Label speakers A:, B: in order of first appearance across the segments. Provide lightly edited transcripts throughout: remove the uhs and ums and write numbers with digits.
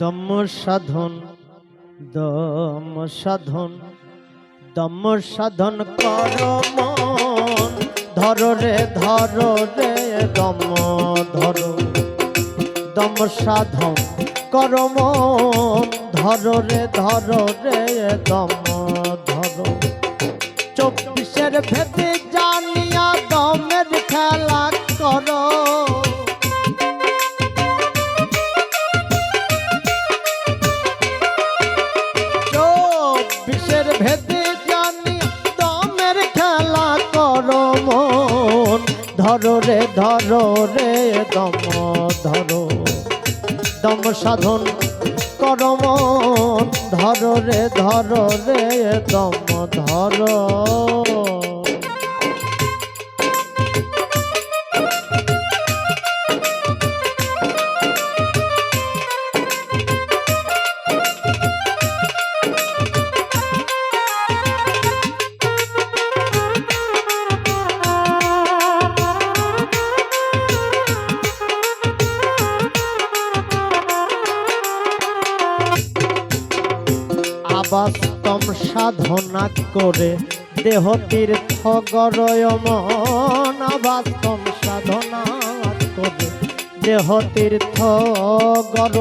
A: দম সাধন দম সাধন দম সাধন কর মন ধর রে দম ধর দম সাধন কর মন ধর রে দম ধর 24 ভেদে জানিয়া দমের খেলা কর ভেদে জানি দমের খেলা কর মন ধর রে দম ধর দম সাধন কর মন ধর রে দম ধর বাস্তব সাধনা করে দেহ তীর্থ গরয় মন বাস্তব সাধনা করে দেহ তীর্থ গর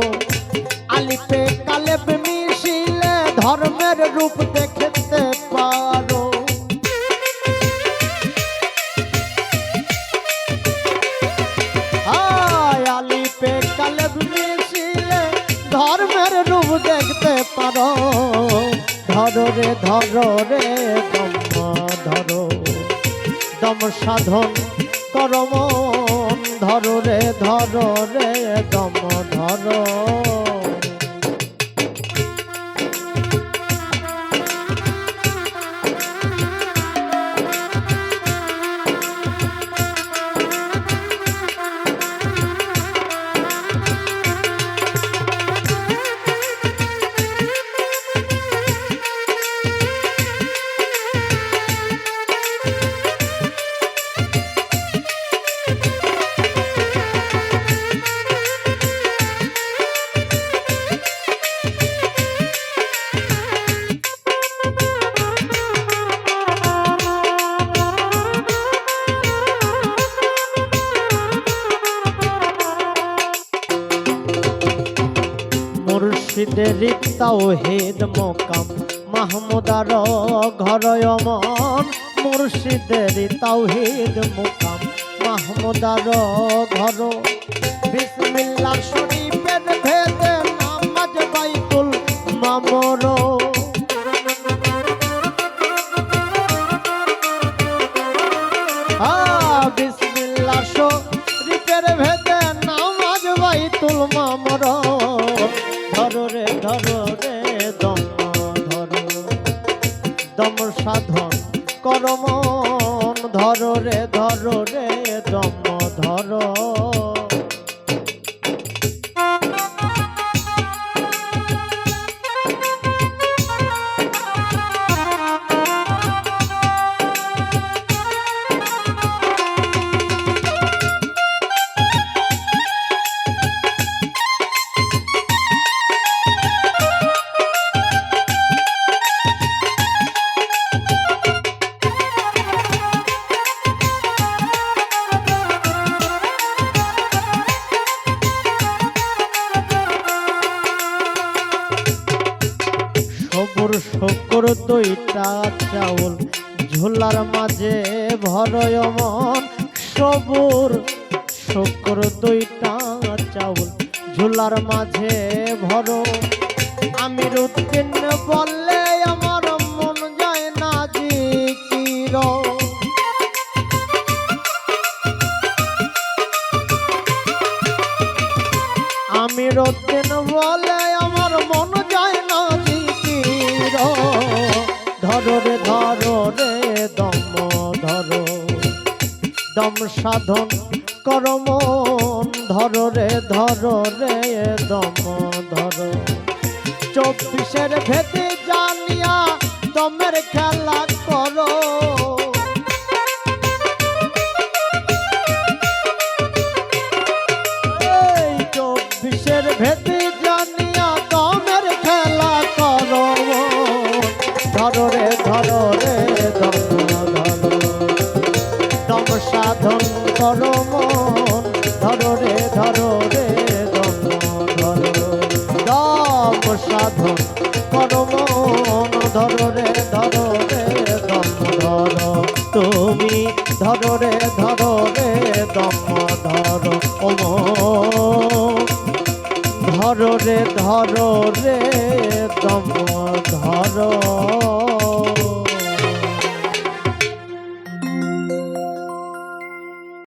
A: আলিপে কালেব মিশিলে ধর্মের রূপ দেখতে পারো আলিপে কালেব মিশিলে ধর্মের রূপ দেখতে পারো ধর রে দম ধর দম সাধন কর মন ধর রে দম ধর মুর্শিদের তাওহীদ মোকাম মাহমুদার ঘরয় মন মুর্শিদের তাওহীদ মোকাম মাহমুদার ঘর বিসমিল্লাহ শরীফের ভেদে নামাজ বাইতুল মামর বিসমিল্লাহ শরীফের ভেদে নামাজ বাইতুল মামর ধর রে দম ধর দম সাধন কর মন ধর রে দম ধর শকর দুইটা চাউল ঝোলার মাঝে ভরয় মন সবুর শকর দুইটা চাউল ঝোলার মাঝে ভর আমির উদ্দিন বললে আমার মন যায় না জিকির আমির উদ্দিন বলে আমার মন যায় না ধর রে দম ধর দম সাধন কর মন ধর রে দম ধর 24 ভেদে জানিয়া দমের খেলা করো ভেদে জানিয়া করো মন ধরো রে দম ধরো দম সাধন করো মন ধরো রে দম ধরো তুমি ধরো রে দম ধরো ও মন ধরো রে দম ধরো